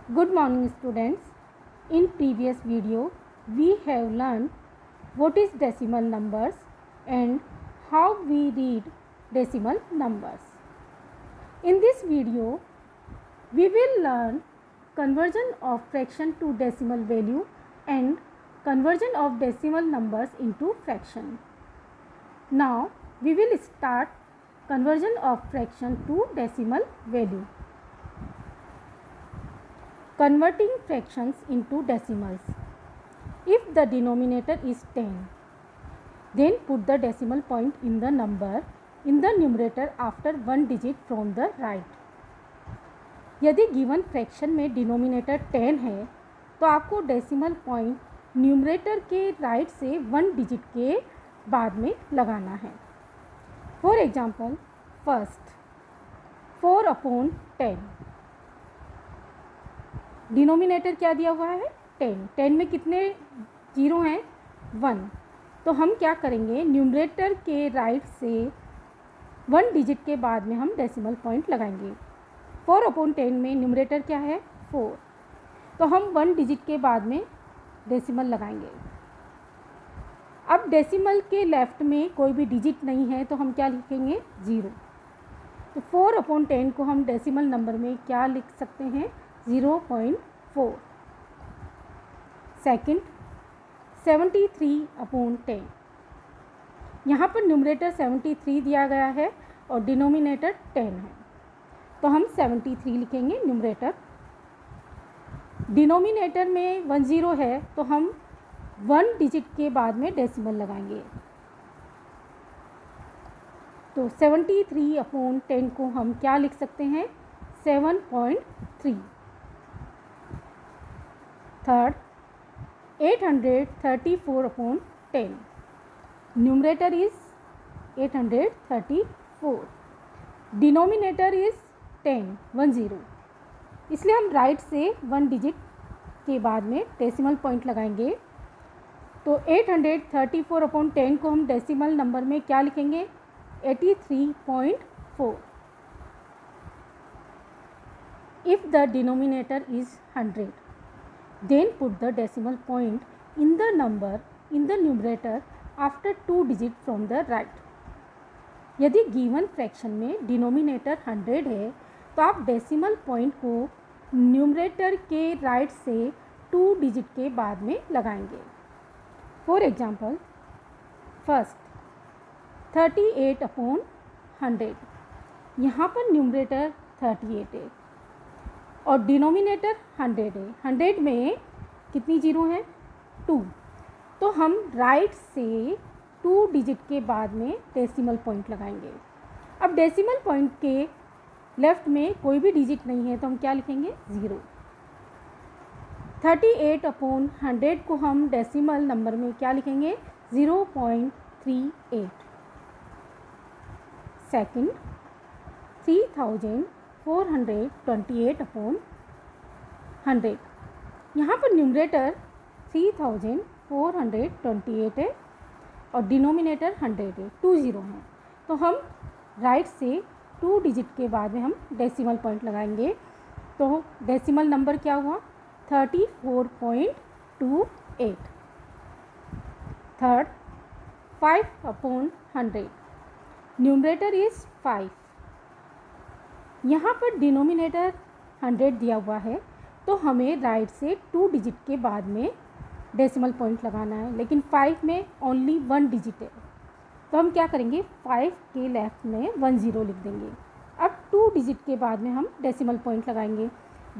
Good morning students. In previous video we have learned what is decimal numbers and how we read decimal numbers. In this video we will learn conversion of fraction to decimal value and conversion of decimal numbers into fraction. Now we will start conversion of fraction to decimal value. Converting fractions into decimals. If the denominator is 10, then put the decimal point in the number in the numerator after one digit from the right. यदि given fraction में denominator 10 है तो आपको decimal point numerator के right से one digit के बाद में लगाना है. For example first 4/10. डिनोमिनेटर क्या दिया हुआ है 10. 10 में कितने जीरो हैं 1. तो हम क्या करेंगे न्यूमरेटर के राइट से वन डिजिट के बाद में हम डेसिमल पॉइंट लगाएंगे. 4/10 में न्यूमरेटर क्या है 4. तो हम वन डिजिट के बाद में डेसिमल लगाएंगे. अब डेसिमल के लेफ्ट में कोई भी डिजिट नहीं है तो हम क्या लिखेंगे 0. तो 4/10 को हम डेसिमल नंबर में क्या लिख सकते हैं 0.4. सेकेंड 73/10. यहाँ पर न्यूमरेटर 73 दिया गया है और डिनोमिनेटर 10 है तो हम 73 लिखेंगे न्यूमरेटर. डिनोमिनेटर में 10 है तो हम वन डिजिट के बाद में डेसिमल लगाएंगे. तो 73/10 को हम क्या लिख सकते हैं 7.3. Third 834/10. Numerator is 834. Denominator is 10. इसलिए हम राइट से वन डिजिट के बाद में डेसिमल पॉइंट लगाएंगे. तो 834/10 को हम डेसिमल नंबर में क्या लिखेंगे 83.4. If the denominator is 100, then put the decimal point in the number in the numerator after 2 digit from the right. यदि गिवन फ्रैक्शन में डिनोमिनेटर 100 है तो आप डेसिमल पॉइंट को न्यूमरेटर के राइट से 2 डिजिट के बाद में लगाएंगे. For example first 38/100. यहाँ पर न्यूमरेटर 38 है और डिनोमिनेटर 100 है. 100 में कितनी जीरो हैं 2. तो हम राइट से 2 डिजिट के बाद में डेसिमल पॉइंट लगाएंगे. अब डेसिमल पॉइंट के लेफ्ट में कोई भी डिजिट नहीं है तो हम क्या लिखेंगे 0. 38/100 को हम डेसिमल नंबर में क्या लिखेंगे 0.38. सेकेंड 3428/100. यहाँ पर न्यूमरेटर 3428 है और डिनोमिनेटर 100 है 20 हैं. तो हम राइट से 2 डिजिट के बाद में हम डेसिमल पॉइंट लगाएंगे. तो डेसिमल नंबर क्या हुआ 34.28. थर्ड 5/100. Numerator is 5. यहाँ पर डिनोमिनेटर 100 दिया हुआ है तो हमें राइट से 2 डिजिट के बाद में डेसिमल पॉइंट लगाना है. लेकिन 5 में ओनली वन डिजिट है तो हम क्या करेंगे 5 के लेफ्ट में 10 लिख देंगे. अब 2 डिजिट के बाद में हम डेसिमल पॉइंट लगाएंगे.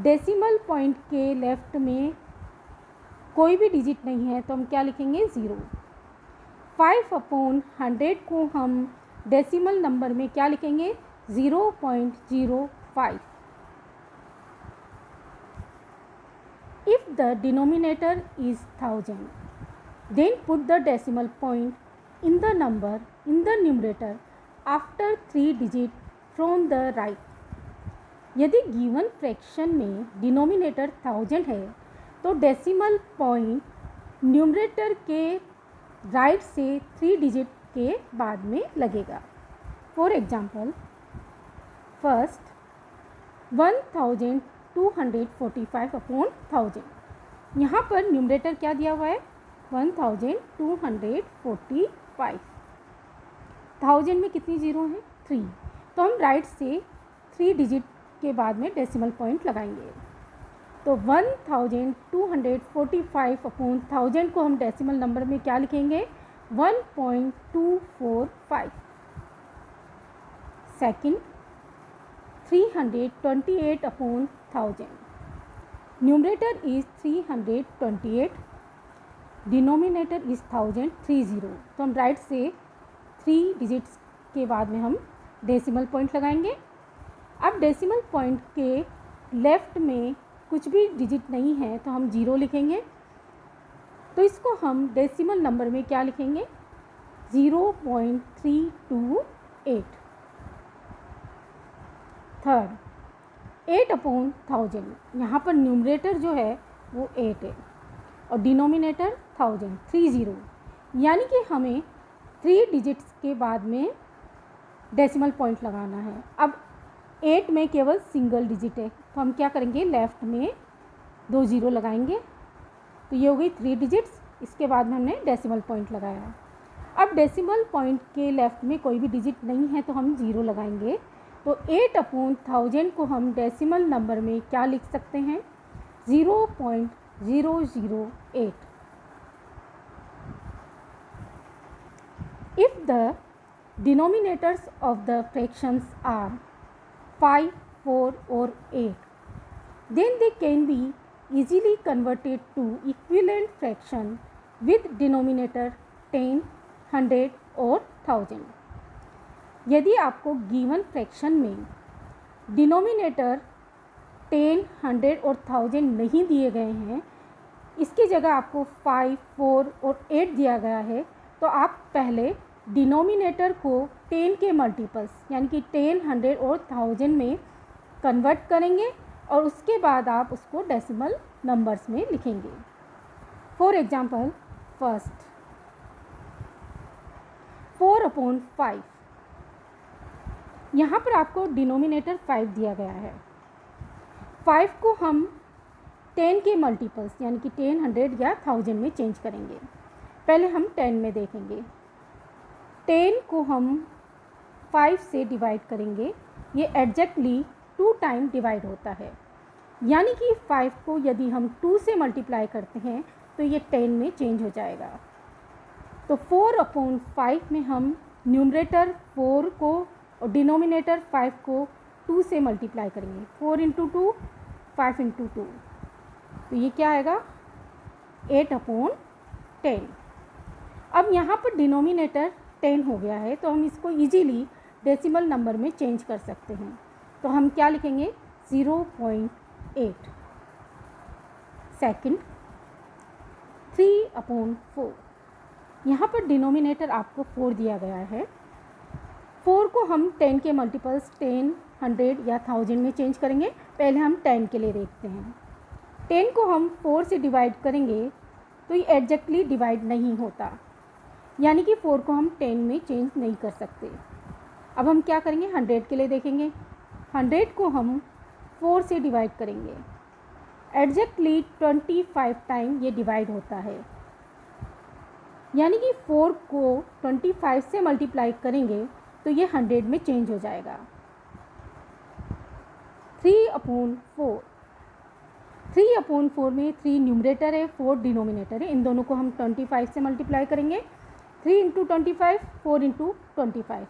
डेसिमल पॉइंट के लेफ्ट में कोई भी डिजिट नहीं है तो हम क्या लिखेंगे 0. 5/100 को हम डेसिमल नंबर में क्या लिखेंगे 0.05. If the denominator is 1000, then put the decimal point in the number in the numerator after 3 digit from the right. यदि गिवन फ्रैक्शन में डिनोमिनेटर 1000 है तो डेसिमल पॉइंट न्यूमरेटर के राइट से 3 डिजिट के बाद में लगेगा. For example first 1000 1245 upon 1000। यहाँ पर न्यूमरेटर क्या दिया हुआ है 1245। 1000 में कितनी जीरो हैं 3, तो हम राइट से 3 डिजिट के बाद में डेसिमल पॉइंट लगाएंगे। तो 1245 अपॉन 1000 को हम डेसिमल नंबर में क्या लिखेंगे 1.245। Second 328 upon 1000, numerator is 328, denominator is 1000 30, तो हम राइट से 3 डिजिट्स के बाद में हम डेसिमल पॉइंट लगाएंगे। अब डेसिमल पॉइंट के लेफ्ट में कुछ भी डिजिट नहीं है तो हम 0 लिखेंगे, तो इसको हम डेसिमल नंबर में क्या लिखेंगे 0.328। थर्ड 8 अपॉन 1000, यहाँ पर न्यूमरेटर जो है वो 8 है और डिनोमिनेटर 1000 30, यानी कि हमें 3 डिजिट्स के बाद में डेसिमल पॉइंट लगाना है। अब 8 में केवल सिंगल डिजिट है तो हम क्या करेंगे लेफ़्ट में 2 0 लगाएंगे, तो ये हो गई 3 डिजिट्स। इसके बाद में हमने डेसिमल पॉइंट लगाया। अब डेसिमल पॉइंट के लेफ़्ट में कोई भी डिजिट नहीं है तो हम 0 लगाएंगे, तो 8 अपॉन 1000 को हम डेसिमल नंबर में क्या लिख सकते हैं 0.008। If the denominators of the fractions are 5, 4 or 8, then they can be easily converted to equivalent fraction with denominator 10, 100 और 1000। यदि आपको गिवन फ्रैक्शन में डिनोमिनेटर 10, 100 और 1000 नहीं दिए गए हैं, इसकी जगह आपको 5, 4 और 8 दिया गया है, तो आप पहले डिनोमिनेटर को 10 के मल्टीपल्स यानी कि 10, 100 और 1000 में कन्वर्ट करेंगे और उसके बाद आप उसको डेसिमल नंबर्स में लिखेंगे। फॉर एग्जांपल फर्स्ट 4 अपॉन 5, यहाँ पर आपको डिनोमिनेटर 5 दिया गया है। 5 को हम 10 के मल्टीपल्स यानी कि 10, 100 या 1000 में चेंज करेंगे। पहले हम 10 में देखेंगे। 10 को हम 5 से डिवाइड करेंगे, ये एग्जैक्टली 2 टाइम डिवाइड होता है, यानी कि 5 को यदि हम 2 से मल्टीप्लाई करते हैं तो ये 10 में चेंज हो जाएगा। तो 4 अपॉन 5 में हम न्यूमरेटर 4 को और डिनोमिनेटर 5 को 2 से मल्टीप्लाई करेंगे। 4 इंटू 2 5 इंटू 2, तो ये क्या आएगा 8 अपॉन 10। अब यहाँ पर डिनोमिनेटर 10 हो गया है तो हम इसको इजीली डेसिमल नंबर में चेंज कर सकते हैं, तो हम क्या लिखेंगे 0.8। सेकंड 3 अपॉन 4, यहाँ पर डिनोमिनेटर आपको 4 दिया गया है। 4 को हम 10 के मल्टीपल्स 10, 100 या 1000 में चेंज करेंगे। पहले हम 10 के लिए देखते हैं। 10 को हम 4 से डिवाइड करेंगे तो ये एग्जैक्टली डिवाइड नहीं होता, यानी कि 4 को हम 10 में चेंज नहीं कर सकते। अब हम क्या करेंगे 100 के लिए देखेंगे। 100 को हम 4 से डिवाइड करेंगे, एग्जैक्टली 25 टाइम ये डिवाइड होता है, यानी कि 4 को 25 से मल्टीप्लाई करेंगे तो ये 100 में चेंज हो जाएगा। 3 अपॉन 4, 3 अपॉन 4 में 3 न्यूमरेटर है, 4 डिनोमिनेटर है। इन दोनों को हम 25 से मल्टीप्लाई करेंगे। 3 इंटू 25, 4 इंटू 25,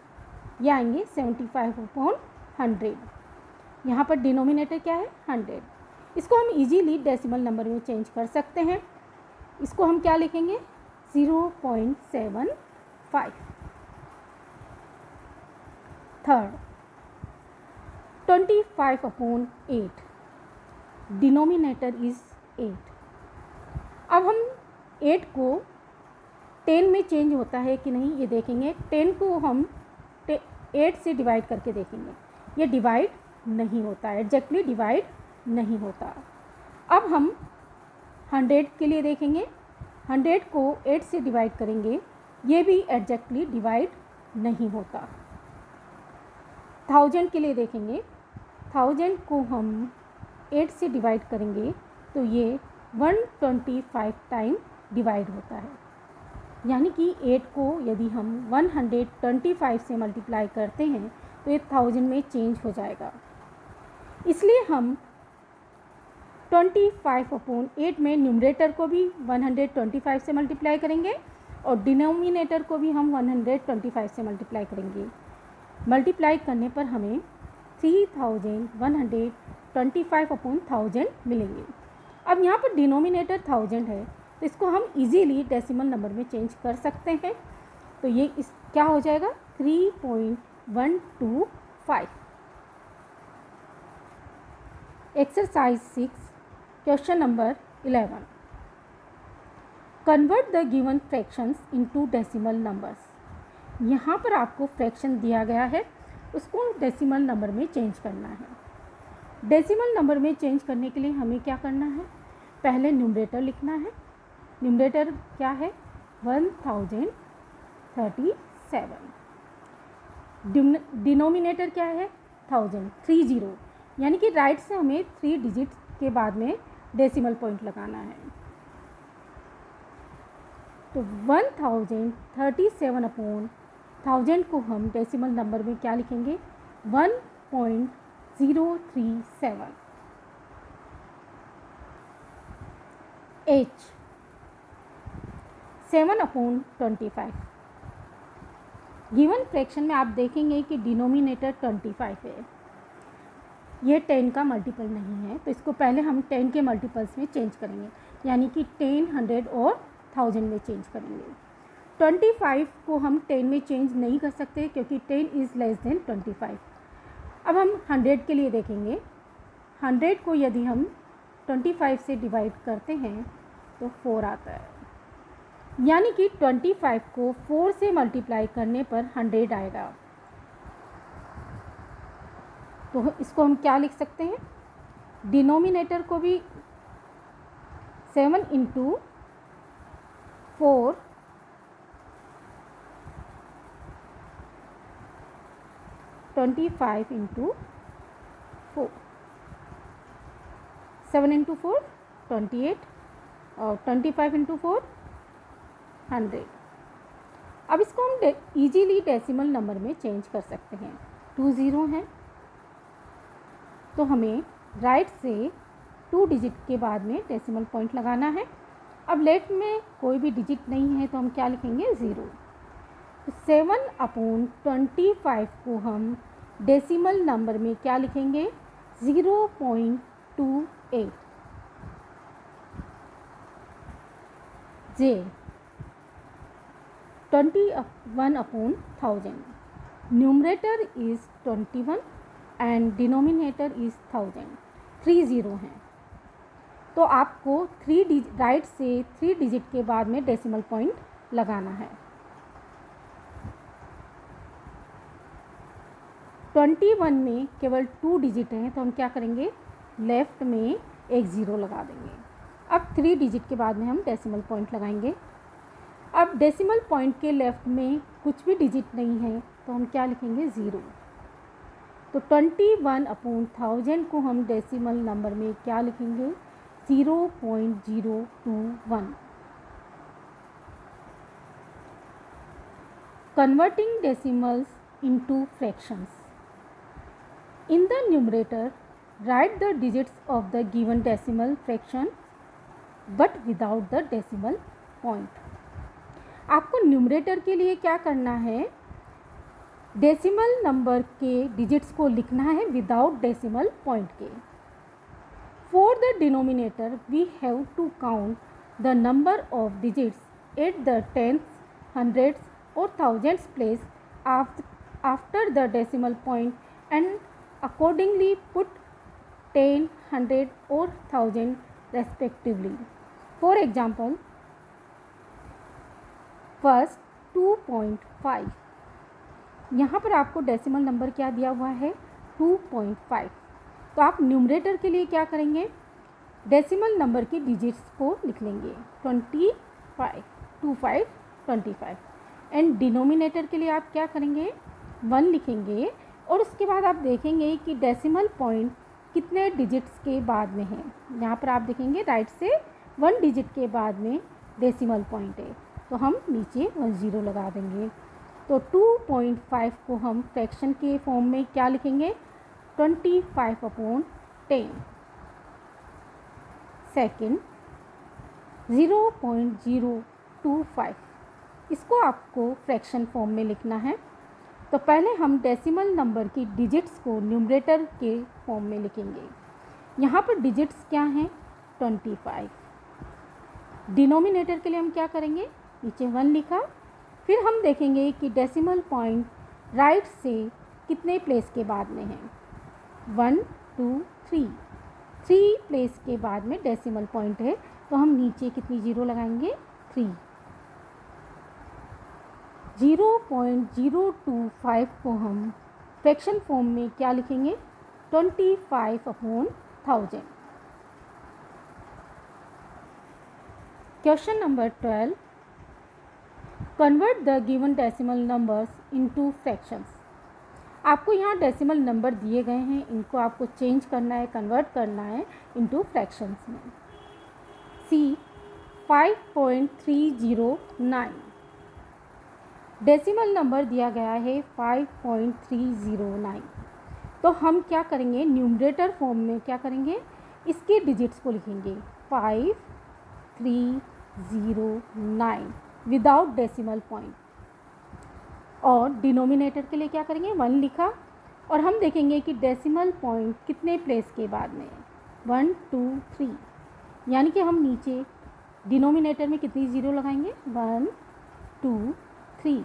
ये आएंगे 75 अपॉन 100। यहाँ पर डिनोमिनेटर क्या है 100। इसको हम इजीली डेसिमल नंबर में चेंज कर सकते हैं। इसको हम क्या लिखेंगे 0.75। Third 25 upon 8, denominator is 8। अब हम 8 को 10 में चेंज होता है कि नहीं ये देखेंगे। 10 को हम 8 से डिवाइड करके देखेंगे, ये डिवाइड नहीं होता, एग्जैक्टली डिवाइड नहीं होता। अब हम 100 के लिए देखेंगे। 100 को 8 से डिवाइड करेंगे, ये भी एग्जैक्टली डिवाइड नहीं होता। 1000 के लिए देखेंगे। 1000 को हम 8 से डिवाइड करेंगे तो ये 125 टाइम डिवाइड होता है, यानी कि 8 को यदि हम 125 से मल्टीप्लाई करते हैं तो ये 1000 में चेंज हो जाएगा। इसलिए हम 25/8 में न्यूमरेटर को भी 125 से मल्टीप्लाई करेंगे और डिनोमिनेटर को भी हम 125 से मल्टीप्लाई करेंगे। मल्टीप्लाई करने पर हमें 3125/1000 मिलेंगे। अब यहाँ पर डिनोमिनेटर 1000 है तो इसको हम इजीली डेसिमल नंबर में चेंज कर सकते हैं। तो ये इस क्या हो जाएगा 3.125। Exercise 6 question number 11, convert the given fractions into decimal numbers. यहाँ पर आपको फ्रैक्शन दिया गया है, उसको डेसिमल नंबर में चेंज करना है। डेसिमल नंबर में चेंज करने के लिए हमें क्या करना है, पहले न्यूमरेटर लिखना है। न्यूमरेटर क्या है 1037। डिनोमिनेटर क्या है 1000, 30, यानी कि राइट से हमें 3 डिजिट के बाद में डेसिमल पॉइंट लगाना है। तो 1037/1000 को हम डेसिमल नंबर में क्या लिखेंगे 1.037। h 7/25। गिवन फ्रैक्शन में आप देखेंगे कि डिनोमिनेटर 25 है, ये 10 का मल्टीपल नहीं है, तो इसको पहले हम 10 के मल्टीपल्स में चेंज करेंगे, यानी कि 10, 100 और 1000 में चेंज करेंगे। 25 को हम 10 में चेंज नहीं कर सकते क्योंकि 10 इज़ लेस देन 25। अब हम 100 के लिए देखेंगे। 100 को यदि हम 25 से डिवाइड करते हैं तो 4 आता है, यानी कि 25 को 4 से मल्टीप्लाई करने पर 100 आएगा। तो इसको हम क्या लिख सकते हैं, डिनोमिनेटर को भी 7 × 4 25 × 4 7 × 4 28 और 25 × 4 100। अब इसको हम इजीली डेसिमल नंबर में चेंज कर सकते हैं। 2 0 हैं तो हमें राइट से 2 डिजिट के बाद में डेसिमल पॉइंट लगाना है। अब लेफ्ट में कोई भी डिजिट नहीं है तो हम क्या लिखेंगे 0। 7/25 को हम डेसिमल नंबर में क्या लिखेंगे 0.28। j 21/1000। Numerator is 21 and denominator is 1000। 30 हैं तो आपको राइट से 3 डिजिट के बाद में डेसिमल पॉइंट लगाना है। 21 में केवल 2 डिजिट हैं तो हम क्या करेंगे लेफ़्ट में एक 0 लगा देंगे। अब 3 डिजिट के बाद में हम डेसिमल पॉइंट लगाएंगे। अब डेसिमल पॉइंट के लेफ़्ट में कुछ भी डिजिट नहीं है तो हम क्या लिखेंगे 0। तो 21/1000 को हम डेसिमल नंबर में क्या लिखेंगे 0.021। Converting decimals into fractions. In the numerator, write the digits of the given decimal fraction but without the decimal point. आपको न्यूमरेटर के लिए क्या करना है, डेसिमल नंबर के डिजिट्स को लिखना है विदाउट डेसिमल पॉइंट के। For the denominator we have to count the number of digits at the 10th, 100th और 1000th place after the decimal point and accordingly put 10, 100 or 1000 respectively. For example, first 2.5, यहाँ पर आपको decimal number क्या दिया हुआ है 2.5। तो आप न्यूमरेटर के लिए क्या करेंगे, डेसिमल नंबर की डिजिट्स को लिख लेंगे 25, 25, 25 एंड डिनोमिनेटर के लिए आप क्या करेंगे 1 लिखेंगे और उसके बाद आप देखेंगे कि डेसिमल पॉइंट कितने डिजिट्स के बाद में है। यहाँ पर आप देखेंगे राइट से 1 डिजिट के बाद में डेसिमल पॉइंट है, तो हम नीचे 1 0 लगा देंगे। तो 2.5 को हम फ्रैक्शन के फॉर्म में क्या लिखेंगे, 25/10। सेकेंड 0.025, इसको आपको फ्रैक्शन फॉर्म में लिखना है। तो पहले हम डेसिमल नंबर की डिजिट्स को न्यूमरेटर के फॉर्म में लिखेंगे। यहाँ पर डिजिट्स क्या हैं, 25। डिनोमिनेटर के लिए हम क्या करेंगे, नीचे 1 लिखा, फिर हम देखेंगे कि डेसिमल पॉइंट राइट से कितने प्लेस के बाद में है, 1 2 3 प्लेस के बाद में डेसिमल पॉइंट है, तो हम नीचे कितनी जीरो लगाएंगे, 3। 0.025 को हम फ्रैक्शन फॉर्म में क्या लिखेंगे, 25/1000। Question number 12, convert the given decimal numbers into fractions. आपको यहाँ डेसिमल नंबर दिए गए हैं, इनको आपको चेंज करना है, कन्वर्ट करना है इनटू फ्रैक्शंस में। सी 5.309, डेसिमल नंबर दिया गया है 5.309। तो हम क्या करेंगे, न्यूमरेटर फॉर्म में क्या करेंगे, इसके डिजिट्स को लिखेंगे 5309 विदाउट डेसिमल पॉइंट। और डिनोमिनेटर के लिए क्या करेंगे, 1 लिखा, और हम देखेंगे कि डेसिमल पॉइंट कितने प्लेस के बाद में, 1 2 3, यानी कि हम नीचे डिनोमिनेटर में कितनी ज़ीरो लगाएंगे, 1 2 3।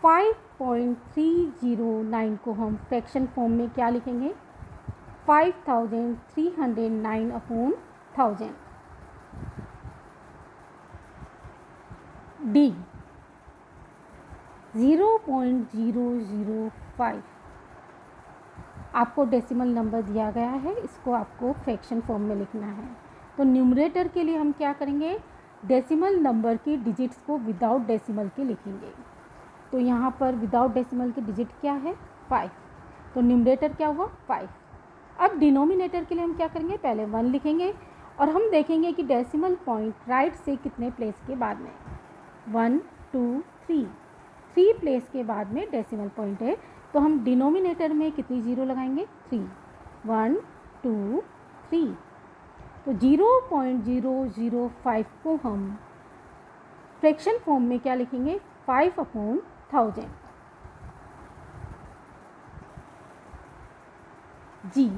5.309 को हम फ्रैक्शन फॉर्म में क्या लिखेंगे, 5309/1000। डी 0.005, आपको डेसिमल नंबर दिया गया है, इसको आपको फ्रैक्शन फॉर्म में लिखना है। तो न्यूमरेटर के लिए हम क्या करेंगे, डेसिमल नंबर की डिजिट्स को विदाउट डेसिमल के लिखेंगे। तो यहाँ पर विदाउट डेसिमल की डिजिट क्या है, 5, तो न्यूमरेटर क्या हुआ, 5। अब डिनोमिनेटर के लिए हम क्या करेंगे, पहले 1 लिखेंगे, और हम देखेंगे कि डेसिमल पॉइंट राइट से कितने प्लेस के बाद में, 1 2 3 प्लेस के बाद में डेसिमल पॉइंट है, तो हम डिनोमिनेटर में कितनी ज़ीरो लगाएंगे, 3, 1 2 3। तो 0.005 को हम फ्रैक्शन फॉर्म में क्या लिखेंगे, 5/1000। जी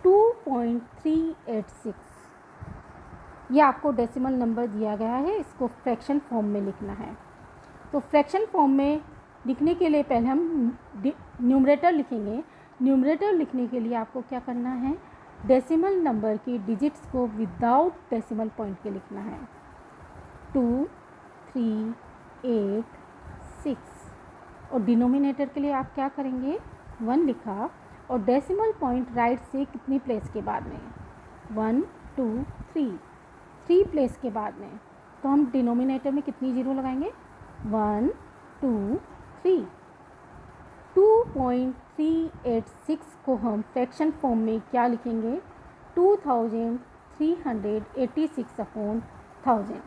2.386, ये आपको डेसिमल नंबर दिया गया है, इसको फ्रैक्शन फॉर्म में लिखना है। तो फ्रैक्शन फॉर्म में लिखने के लिए पहले हम न्यूमरेटर लिखेंगे। न्यूमरेटर लिखने के लिए आपको क्या करना है, डेसिमल नंबर की डिजिट्स को विदाउट डेसिमल पॉइंट के लिखना है, 2 3 8 6। और डिनोमिनेटर के लिए आप क्या करेंगे, 1 लिखा, और डेसिमल पॉइंट राइट से कितनी प्लेस के बाद में, 1 2 3 प्लेस के बाद में, तो हम डिनोमिनेटर में कितनी ज़ीरो लगाएंगे, 1 2 3। 2.386 को हम फ्रैक्शन फॉर्म में क्या लिखेंगे, 2386/1000।